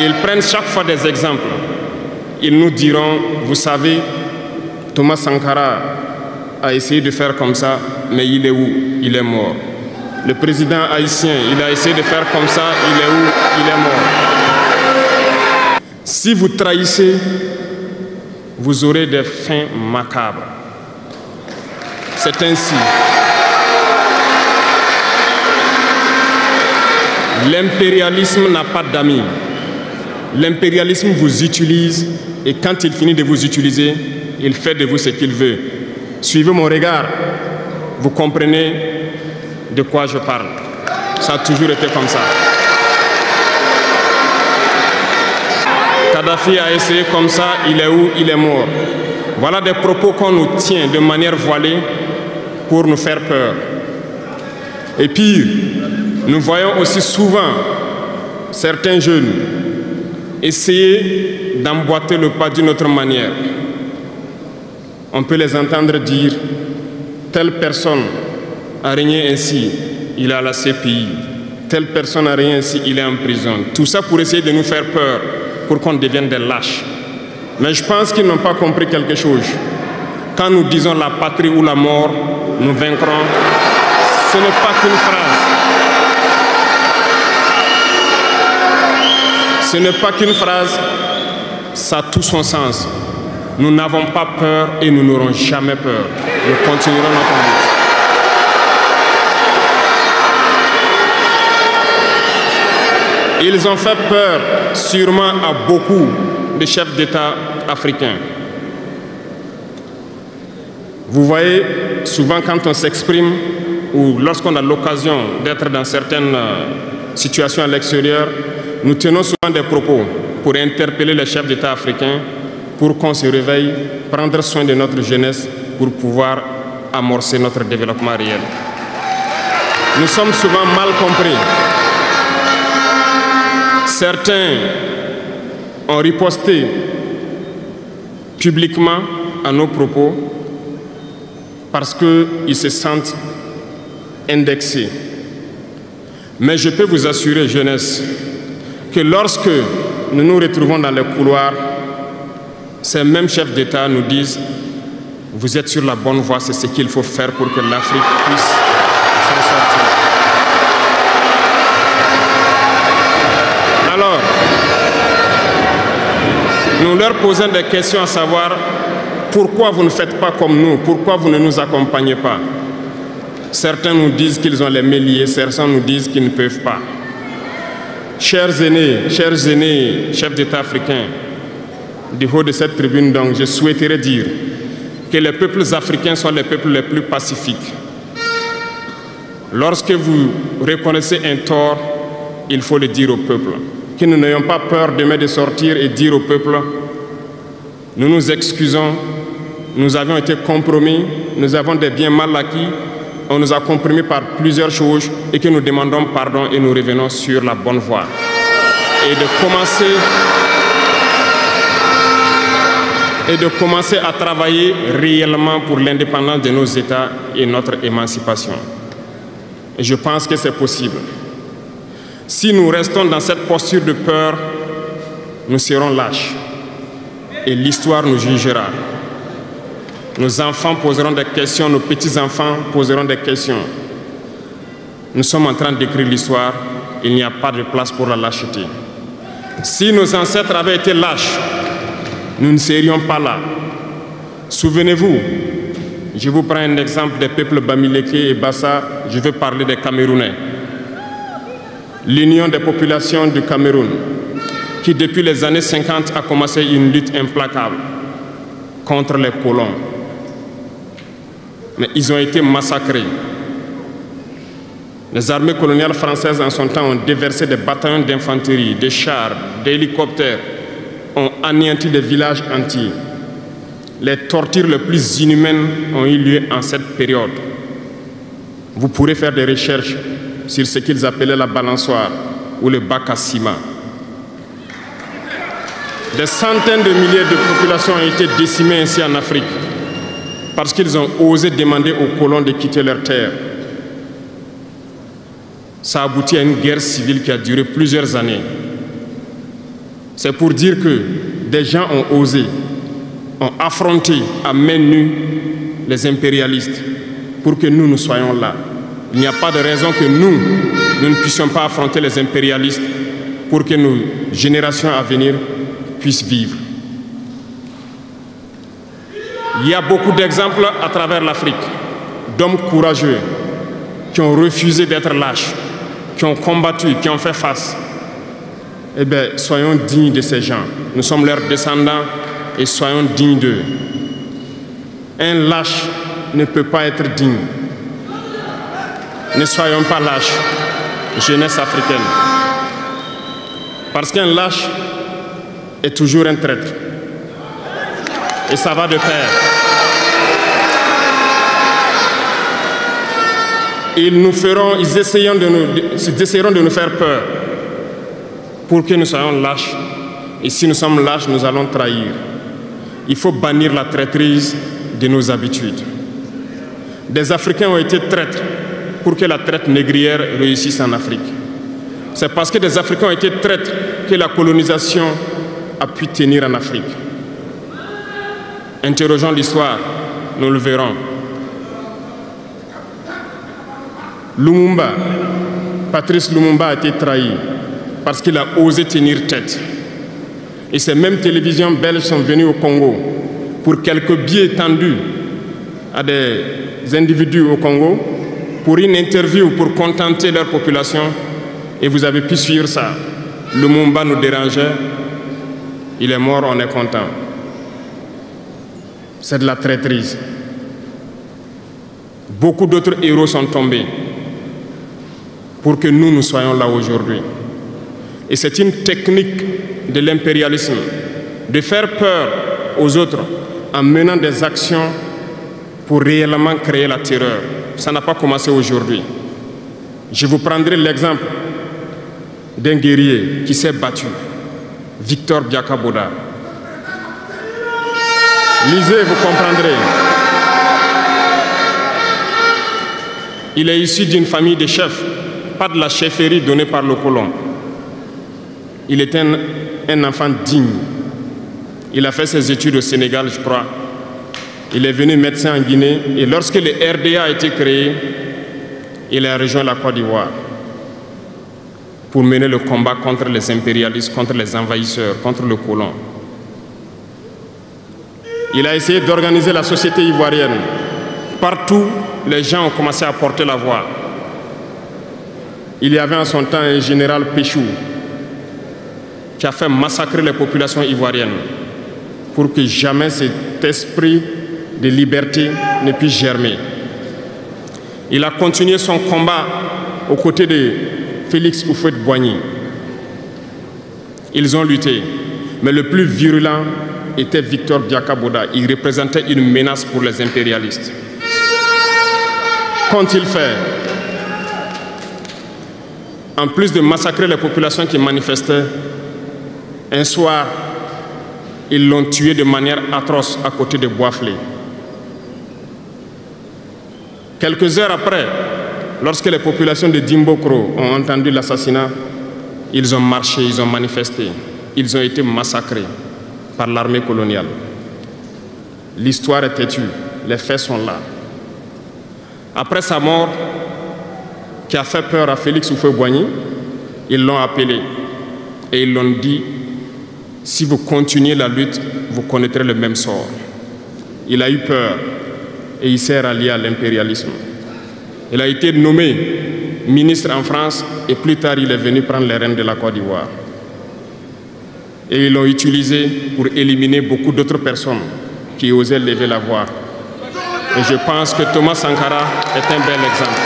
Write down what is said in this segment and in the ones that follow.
Ils prennent chaque fois des exemples. Ils nous diront, vous savez, Thomas Sankara a essayé de faire comme ça, mais il est où? Il est mort. Le président haïtien, il a essayé de faire comme ça, il est où? Il est mort. Si vous trahissez, vous aurez des fins macabres. C'est ainsi. L'impérialisme n'a pas d'amis. L'impérialisme vous utilise et quand il finit de vous utiliser, il fait de vous ce qu'il veut. Suivez mon regard, vous comprenez de quoi je parle. Ça a toujours été comme ça. Kadhafi a essayé comme ça, il est où? Il est mort. Voilà des propos qu'on nous tient de manière voilée pour nous faire peur. Et pire, nous voyons aussi souvent certains jeunes essayer d'emboîter le pas d'une autre manière. On peut les entendre dire « telle personne a régné ainsi, il est à la CPI. Telle personne a régné ainsi, il est en prison. » Tout ça pour essayer de nous faire peur, pour qu'on devienne des lâches. Mais je pense qu'ils n'ont pas compris quelque chose. Quand nous disons la patrie ou la mort, nous vaincrons, ce n'est pas qu'une phrase. Ce n'est pas qu'une phrase, ça a tout son sens. Nous n'avons pas peur et nous n'aurons jamais peur. Nous continuerons notre lutte. Ils ont fait peur sûrement à beaucoup de chefs d'État africains. Vous voyez, souvent quand on s'exprime ou lorsqu'on a l'occasion d'être dans certaines situations à l'extérieur, nous tenons souvent des propos pour interpeller les chefs d'État africains pour qu'on se réveille, prendre soin de notre jeunesse pour pouvoir amorcer notre développement réel. Nous sommes souvent mal compris. Certains ont riposté publiquement à nos propos parce qu'ils se sentent indexés. Mais je peux vous assurer, jeunesse, que lorsque nous nous retrouvons dans les couloirs, ces mêmes chefs d'État nous disent « Vous êtes sur la bonne voie, c'est ce qu'il faut faire pour que l'Afrique puisse s'en sortir. » Alors, nous leur posons des questions à savoir pourquoi vous ne faites pas comme nous, pourquoi vous ne nous accompagnez pas. Certains nous disent qu'ils ont les mains liées, certains nous disent qu'ils ne peuvent pas. Chers aînés, chefs d'État africains, du haut de cette tribune, donc, je souhaiterais dire que les peuples africains sont les peuples les plus pacifiques. Lorsque vous reconnaissez un tort, il faut le dire au peuple. Que nous n'ayons pas peur demain de sortir et dire au peuple, nous nous excusons, nous avions été compromis, nous avons des biens mal acquis, on nous a compromis par plusieurs choses et que nous demandons pardon et nous revenons sur la bonne voie. Et de commencer à travailler réellement pour l'indépendance de nos États et notre émancipation. Et je pense que c'est possible. Si nous restons dans cette posture de peur, nous serons lâches. Et l'histoire nous jugera. Nos enfants poseront des questions, nos petits-enfants poseront des questions. Nous sommes en train d'écrire l'histoire, il n'y a pas de place pour la lâcheté. Si nos ancêtres avaient été lâches, nous ne serions pas là. Souvenez-vous, je vous prends un exemple des peuples Bamileke et Bassa, je veux parler des Camerounais. L'Union des populations du Cameroun, qui depuis les années 50 a commencé une lutte implacable contre les colons. Mais ils ont été massacrés. Les armées coloniales françaises en son temps ont déversé des bataillons d'infanterie, des chars, des hélicoptères, ont anéanti des villages entiers. Les tortures les plus inhumaines ont eu lieu en cette période. Vous pourrez faire des recherches sur ce qu'ils appelaient la balançoire ou le bac à ciment. Des centaines de milliers de populations ont été décimées ainsi en Afrique parce qu'ils ont osé demander aux colons de quitter leur terre. Ça a abouti à une guerre civile qui a duré plusieurs années. C'est pour dire que des gens ont osé, ont affronté à main nue les impérialistes pour que nous soyons là. Il n'y a pas de raison que nous ne puissions pas affronter les impérialistes pour que nos générations à venir puissent vivre. Il y a beaucoup d'exemples à travers l'Afrique d'hommes courageux qui ont refusé d'être lâches, qui ont combattu, qui ont fait face. Eh bien, soyons dignes de ces gens. Nous sommes leurs descendants et soyons dignes d'eux. Un lâche ne peut pas être digne. Ne soyons pas lâches, jeunesse africaine. Parce qu'un lâche est toujours un traître. Et ça va de pair. Ils essaieront de nous faire peur pour que nous soyons lâches. Et si nous sommes lâches, nous allons trahir. Il faut bannir la traîtrise de nos habitudes. Des Africains ont été traîtres pour que la traite négrière réussisse en Afrique. C'est parce que des Africains ont été traîtres que la colonisation a pu tenir en Afrique. Interrogeons l'histoire, nous le verrons. Lumumba, Patrice Lumumba a été trahi parce qu'il a osé tenir tête. Et ces mêmes télévisions belges sont venues au Congo pour quelques billets tendus à des individus au Congo pour une interview pour contenter leur population. Et vous avez pu suivre ça. Lumumba nous dérangeait, il est mort, on est content. C'est de la traîtrise. Beaucoup d'autres héros sont tombés pour que nous soyons là aujourd'hui. Et c'est une technique de l'impérialisme de faire peur aux autres en menant des actions pour réellement créer la terreur. Ça n'a pas commencé aujourd'hui. Je vous prendrai l'exemple d'un guerrier qui s'est battu, Victor Biakaboda. Lisez, vous comprendrez. Il est issu d'une famille de chefs, pas de la chefferie donnée par le colon. Il était un enfant digne. Il a fait ses études au Sénégal, je crois. Il est venu médecin en Guinée et lorsque le RDA a été créé, il a rejoint la Côte d'Ivoire pour mener le combat contre les impérialistes, contre les envahisseurs, contre le colon. Il a essayé d'organiser la société ivoirienne. Partout, les gens ont commencé à porter la voix. Il y avait en son temps un général Péchou qui a fait massacrer les populations ivoiriennes pour que jamais cet esprit de liberté ne puisse germer. Il a continué son combat aux côtés de Félix Houphouët-Boigny. Ils ont lutté, mais le plus virulent était Victor Biakaboda. Il représentait une menace pour les impérialistes. Qu'ont-ils fait? En plus de massacrer les populations qui manifestaient, un soir, ils l'ont tué de manière atroce à côté de Boisflé. Quelques heures après, lorsque les populations de Dimbokro ont entendu l'assassinat, ils ont marché, ils ont manifesté, ils ont été massacrés par l'armée coloniale. L'histoire est têtue, les faits sont là. Après sa mort, qui a fait peur à Félix Houphouët-Boigny, ils l'ont appelé et ils l'ont dit: si vous continuez la lutte, vous connaîtrez le même sort. Il a eu peur et il s'est rallié à l'impérialisme. Il a été nommé ministre en France et plus tard il est venu prendre les rênes de la Côte d'Ivoire. Et ils l'ont utilisé pour éliminer beaucoup d'autres personnes qui osaient lever la voix. Et je pense que Thomas Sankara est un bel exemple.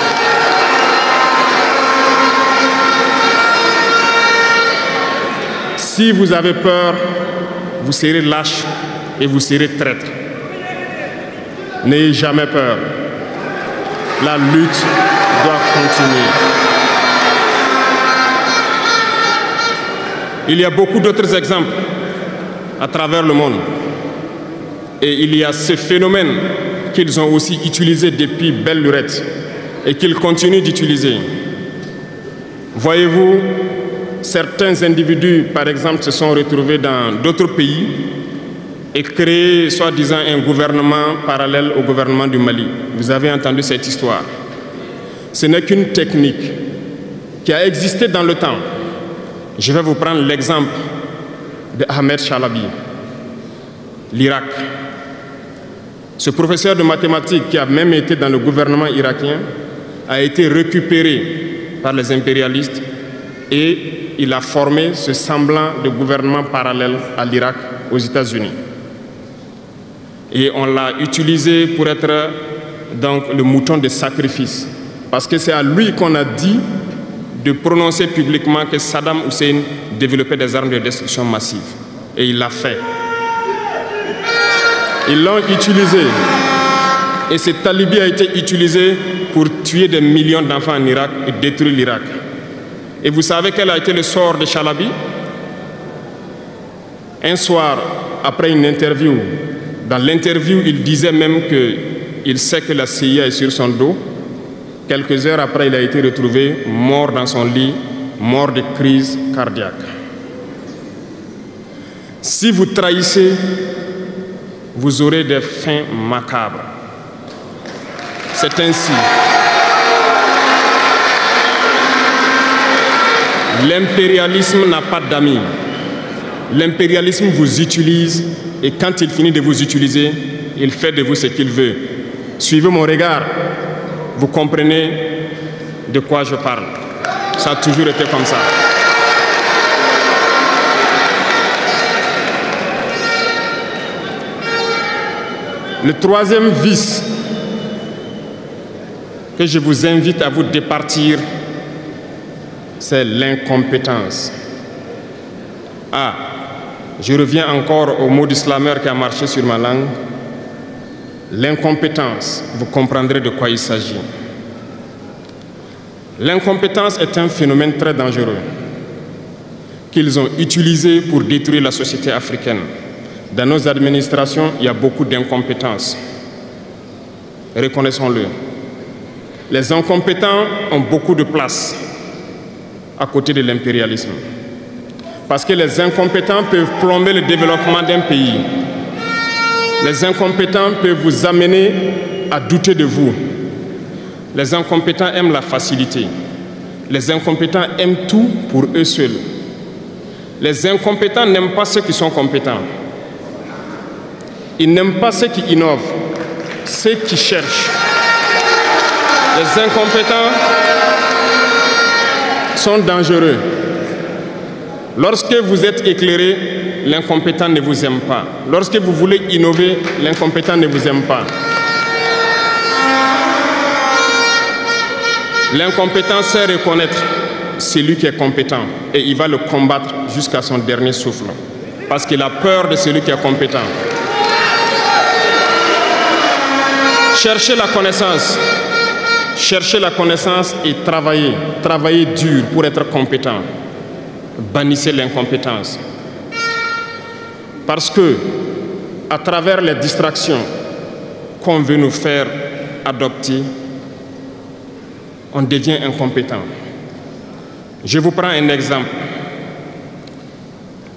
Si vous avez peur, vous serez lâche et vous serez traître. N'ayez jamais peur. La lutte doit continuer. Il y a beaucoup d'autres exemples à travers le monde. Et il y a ce phénomène qu'ils ont aussi utilisé depuis belle lurette et qu'ils continuent d'utiliser. Voyez-vous, certains individus, par exemple, se sont retrouvés dans d'autres pays et créé, soi-disant, un gouvernement parallèle au gouvernement du Mali. Vous avez entendu cette histoire. Ce n'est qu'une technique qui a existé dans le temps. Je vais vous prendre l'exemple de Ahmed Chalabi, l'Irak. Ce professeur de mathématiques qui a même été dans le gouvernement irakien a été récupéré par les impérialistes et il a formé ce semblant de gouvernement parallèle à l'Irak aux États-Unis. Et on l'a utilisé pour être donc le mouton de sacrifice. Parce que c'est à lui qu'on a dit de prononcer publiquement que Saddam Hussein développait des armes de destruction massive. Et il l'a fait. Ils l'ont utilisé. Et cet alibi a été utilisé pour tuer des millions d'enfants en Irak et détruire l'Irak. Et vous savez quel a été le sort de Chalabi? Un soir, après une interview, dans l'interview, il disait même qu'il sait que la CIA est sur son dos. Quelques heures après, il a été retrouvé mort dans son lit, mort de crise cardiaque. Si vous trahissez, vous aurez des fins macabres. C'est ainsi. L'impérialisme n'a pas d'amis. L'impérialisme vous utilise et quand il finit de vous utiliser, il fait de vous ce qu'il veut. Suivez mon regard, vous comprenez de quoi je parle. Ça a toujours été comme ça. Le troisième vice que je vous invite à vous départir, c'est l'incompétence. Ah, je reviens encore au mot du slameur qui a marché sur ma langue. L'incompétence, vous comprendrez de quoi il s'agit. L'incompétence est un phénomène très dangereux qu'ils ont utilisé pour détruire la société africaine. Dans nos administrations, il y a beaucoup d'incompétence. Reconnaissons-le. Les incompétents ont beaucoup de place à côté de l'impérialisme. Parce que les incompétents peuvent plomber le développement d'un pays. Les incompétents peuvent vous amener à douter de vous. Les incompétents aiment la facilité. Les incompétents aiment tout pour eux seuls. Les incompétents n'aiment pas ceux qui sont compétents. Ils n'aiment pas ceux qui innovent, ceux qui cherchent. Les incompétents sont dangereux. Lorsque vous êtes éclairé, l'incompétent ne vous aime pas. Lorsque vous voulez innover, l'incompétent ne vous aime pas. L'incompétent sait reconnaître celui qui est compétent et il va le combattre jusqu'à son dernier souffle. Parce qu'il a peur de celui qui est compétent. Cherchez la connaissance. Cherchez la connaissance et travaillez. Travaillez dur pour être compétent. Bannissez l'incompétence. Parce que, à travers les distractions qu'on veut nous faire adopter, on devient incompétent. Je vous prends un exemple.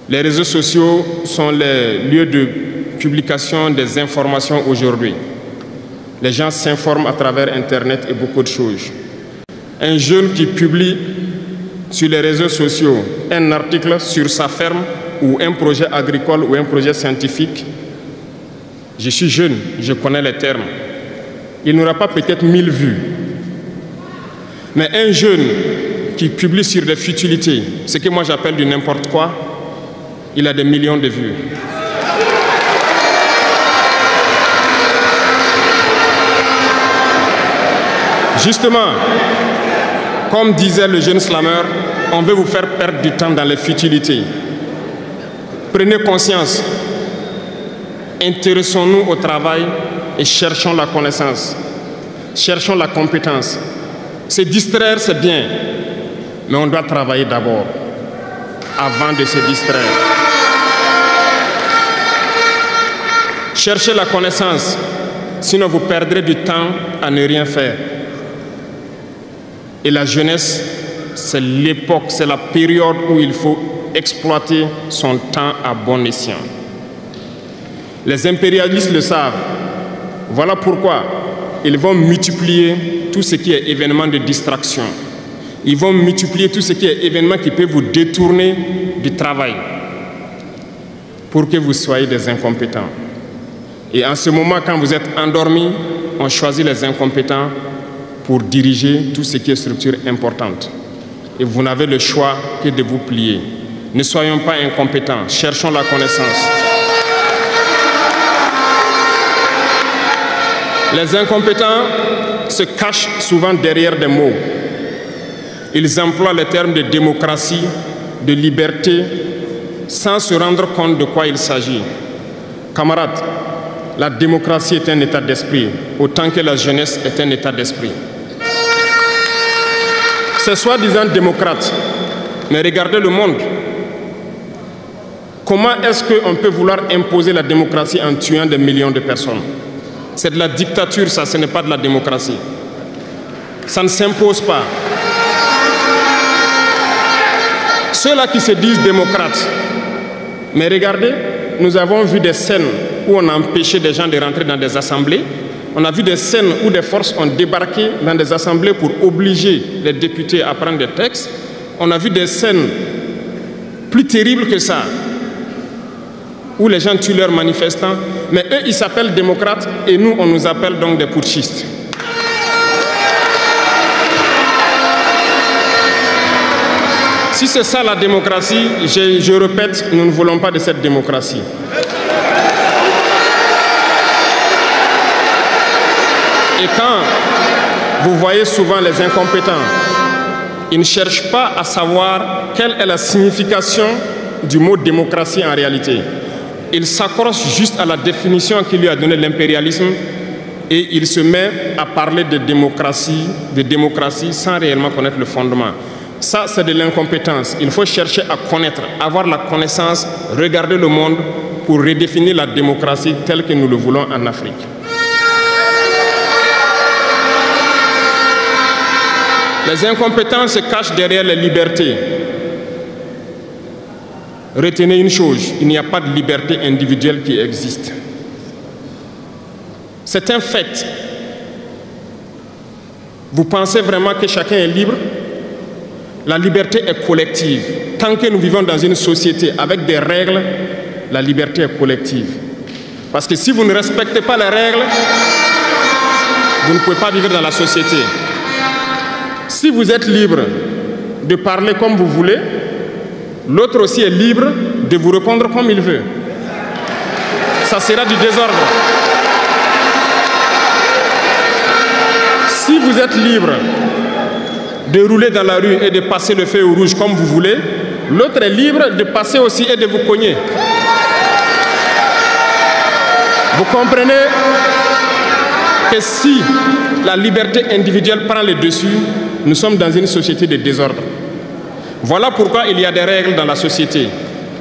Les réseaux sociaux sont les lieux de publication des informations aujourd'hui. Les gens s'informent à travers Internet et beaucoup de choses. Un jeune qui publie sur les réseaux sociaux un article sur sa ferme ou un projet agricole ou un projet scientifique, je suis jeune, je connais les termes. Il n'aura pas peut-être 1000 vues. Mais un jeune qui publie sur des futilités, ce que moi j'appelle du n'importe quoi, il a des millions de vues. Justement, comme disait le jeune slameur, on veut vous faire perdre du temps dans les futilités. Prenez conscience, intéressons-nous au travail et cherchons la connaissance, cherchons la compétence. Se distraire, c'est bien, mais on doit travailler d'abord, avant de se distraire. Cherchez la connaissance, sinon vous perdrez du temps à ne rien faire. Et la jeunesse c'est l'époque, c'est la période où il faut exploiter son temps à bon escient. Les impérialistes le savent. Voilà pourquoi ils vont multiplier tout ce qui est événement de distraction. Ils vont multiplier tout ce qui est événement qui peut vous détourner du travail pour que vous soyez des incompétents. Et en ce moment, quand vous êtes endormis, on choisit les incompétents pour diriger tout ce qui est structure importante. Et vous n'avez le choix que de vous plier. Ne soyons pas incompétents, cherchons la connaissance. Les incompétents se cachent souvent derrière des mots. Ils emploient les termes de démocratie, de liberté, sans se rendre compte de quoi il s'agit. Camarades, la démocratie est un état d'esprit, autant que la jeunesse est un état d'esprit. C'est soi-disant démocrate, mais regardez le monde. Comment est-ce qu'on peut vouloir imposer la démocratie en tuant des millions de personnes? C'est de la dictature, ça, ce n'est pas de la démocratie. Ça ne s'impose pas. Ceux-là qui se disent démocrates, mais regardez, nous avons vu des scènes où on a empêché des gens de rentrer dans des assemblées. On a vu des scènes où des forces ont débarqué dans des assemblées pour obliger les députés à prendre des textes. On a vu des scènes plus terribles que ça, où les gens tuent leurs manifestants. Mais eux, ils s'appellent démocrates et nous, on nous appelle donc des putschistes. Si c'est ça la démocratie, je répète, nous ne voulons pas de cette démocratie. Et quand vous voyez souvent les incompétents, ils ne cherchent pas à savoir quelle est la signification du mot démocratie en réalité. Ils s'accrochent juste à la définition qu'il lui a donnée l'impérialisme et il se met à parler de démocratie sans réellement connaître le fondement. Ça, c'est de l'incompétence. Il faut chercher à connaître, avoir la connaissance, regarder le monde pour redéfinir la démocratie telle que nous le voulons en Afrique. Les incompétents se cachent derrière les libertés. Retenez une chose, il n'y a pas de liberté individuelle qui existe. C'est un fait. Vous pensez vraiment que chacun est libre? La liberté est collective. Tant que nous vivons dans une société avec des règles, la liberté est collective. Parce que si vous ne respectez pas les règles, vous ne pouvez pas vivre dans la société. Si vous êtes libre de parler comme vous voulez, l'autre aussi est libre de vous répondre comme il veut. Ça sera du désordre. Si vous êtes libre de rouler dans la rue et de passer le feu au rouge comme vous voulez, l'autre est libre de passer aussi et de vous cogner. Vous comprenez que si la liberté individuelle prend le dessus, nous sommes dans une société de désordre. Voilà pourquoi il y a des règles dans la société.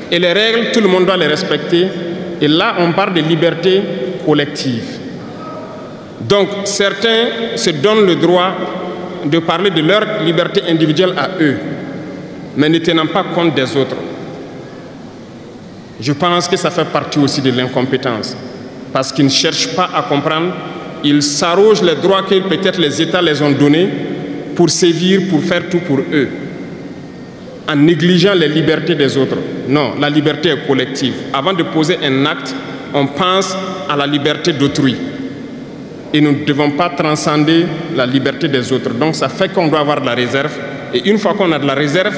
Et les règles, tout le monde doit les respecter. Et là, on parle de liberté collective. Donc, certains se donnent le droit de parler de leur liberté individuelle à eux, mais ne tenant pas compte des autres. Je pense que ça fait partie aussi de l'incompétence, parce qu'ils ne cherchent pas à comprendre, ils s'arrogent les droits que peut-être les États les ont donnés pour sévir, pour faire tout pour eux, en négligeant les libertés des autres. Non, la liberté est collective. Avant de poser un acte, on pense à la liberté d'autrui. Et nous ne devons pas transcender la liberté des autres. Donc ça fait qu'on doit avoir de la réserve. Et une fois qu'on a de la réserve,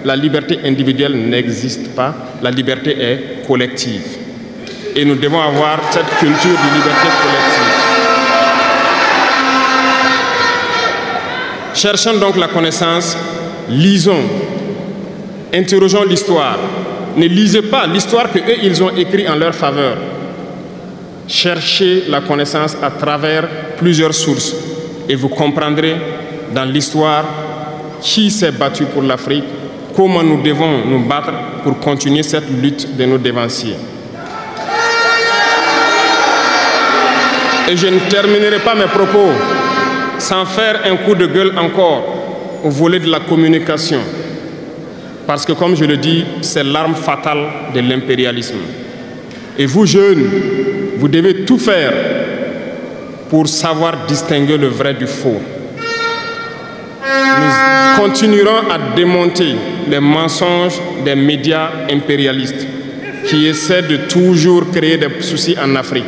la liberté individuelle n'existe pas. La liberté est collective. Et nous devons avoir cette culture de liberté collective. Cherchons donc la connaissance, lisons, interrogeons l'histoire. Ne lisez pas l'histoire qu'eux, ils ont écrite en leur faveur. Cherchez la connaissance à travers plusieurs sources et vous comprendrez dans l'histoire qui s'est battu pour l'Afrique, comment nous devons nous battre pour continuer cette lutte de nos dévanciers. Et je ne terminerai pas mes propos sans faire un coup de gueule encore au volet de la communication, parce que, comme je le dis, c'est l'arme fatale de l'impérialisme. Et vous, jeunes, vous devez tout faire pour savoir distinguer le vrai du faux. Nous continuerons à démonter les mensonges des médias impérialistes qui essaient de toujours créer des soucis en Afrique.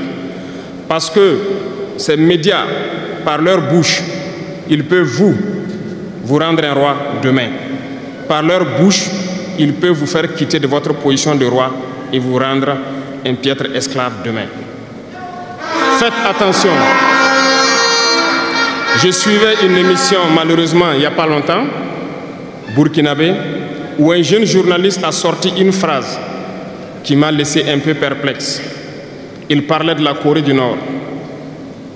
Parce que ces médias, par leur bouche, ils peuvent vous rendre un roi demain. Par leur bouche, ils peuvent vous faire quitter de votre position de roi et vous rendre un piètre esclave demain. Faites attention. Je suivais une émission, malheureusement, il n'y a pas longtemps, burkinabé, où un jeune journaliste a sorti une phrase qui m'a laissé un peu perplexe. Il parlait de la Corée du Nord.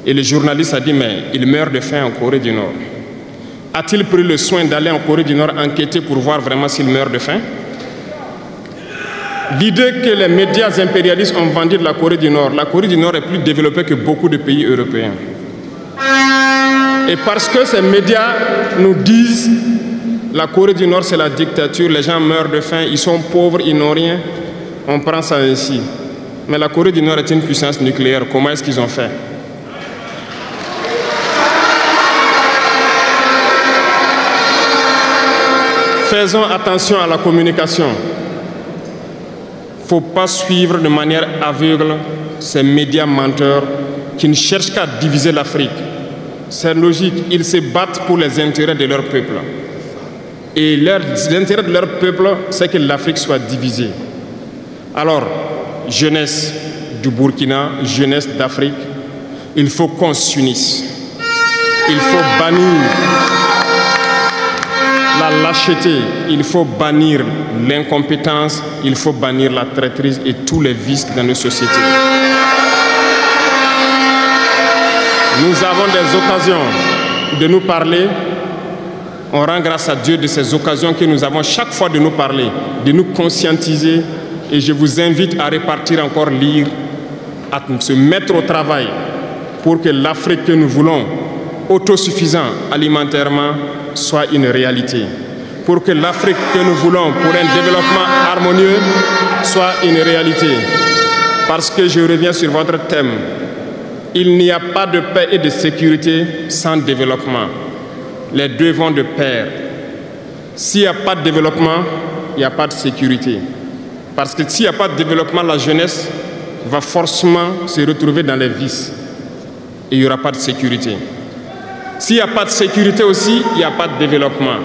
Et le journaliste a dit, mais il meurt de faim en Corée du Nord. A-t-il pris le soin d'aller en Corée du Nord enquêter pour voir vraiment s'il meurt de faim? L'idée que les médias impérialistes ont vendu de la Corée du Nord est plus développée que beaucoup de pays européens. Et parce que ces médias nous disent la Corée du Nord c'est la dictature, les gens meurent de faim, ils sont pauvres, ils n'ont rien, on prend ça ainsi. Mais la Corée du Nord est une puissance nucléaire, comment est-ce qu'ils ont fait? Faisons attention à la communication. Il ne faut pas suivre de manière aveugle ces médias menteurs qui ne cherchent qu'à diviser l'Afrique. C'est logique, ils se battent pour les intérêts de leur peuple. Et l'intérêt de leur peuple, c'est que l'Afrique soit divisée. Alors, jeunesse du Burkina, jeunesse d'Afrique, il faut qu'on s'unisse. Il faut bannir la lâcheté, il faut bannir l'incompétence, il faut bannir la traîtrise et tous les vices dans nos sociétés. Nous avons des occasions de nous parler. On rend grâce à Dieu de ces occasions que nous avons chaque fois de nous parler, de nous conscientiser. Et je vous invite à repartir encore lire, à se mettre au travail pour que l'Afrique que nous voulons, autosuffisante alimentairement, soit une réalité. Pour que l'Afrique que nous voulons pour un développement harmonieux soit une réalité. Parce que je reviens sur votre thème. Il n'y a pas de paix et de sécurité sans développement. Les deux vont de pair. S'il n'y a pas de développement, il n'y a pas de sécurité. Parce que s'il n'y a pas de développement, la jeunesse va forcément se retrouver dans les vices. Et il n'y aura pas de sécurité. S'il n'y a pas de sécurité aussi, il n'y a pas de développement.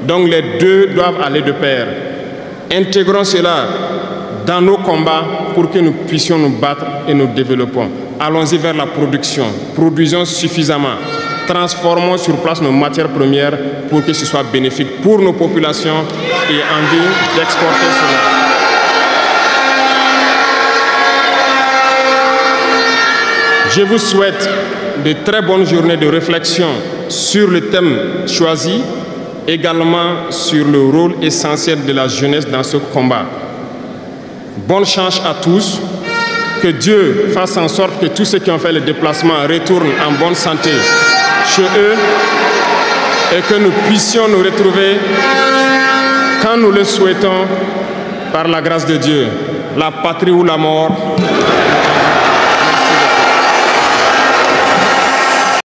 Donc les deux doivent aller de pair. Intégrons cela dans nos combats pour que nous puissions nous battre et nous développons. Allons-y vers la production. Produisons suffisamment. Transformons sur place nos matières premières pour que ce soit bénéfique pour nos populations et envie d'exporter cela. Je vous souhaite de très bonnes journées de réflexion sur le thème choisi, également sur le rôle essentiel de la jeunesse dans ce combat. Bonne chance à tous, que Dieu fasse en sorte que tous ceux qui ont fait le déplacement retournent en bonne santé chez eux et que nous puissions nous retrouver quand nous le souhaitons par la grâce de Dieu. La patrie ou la mort.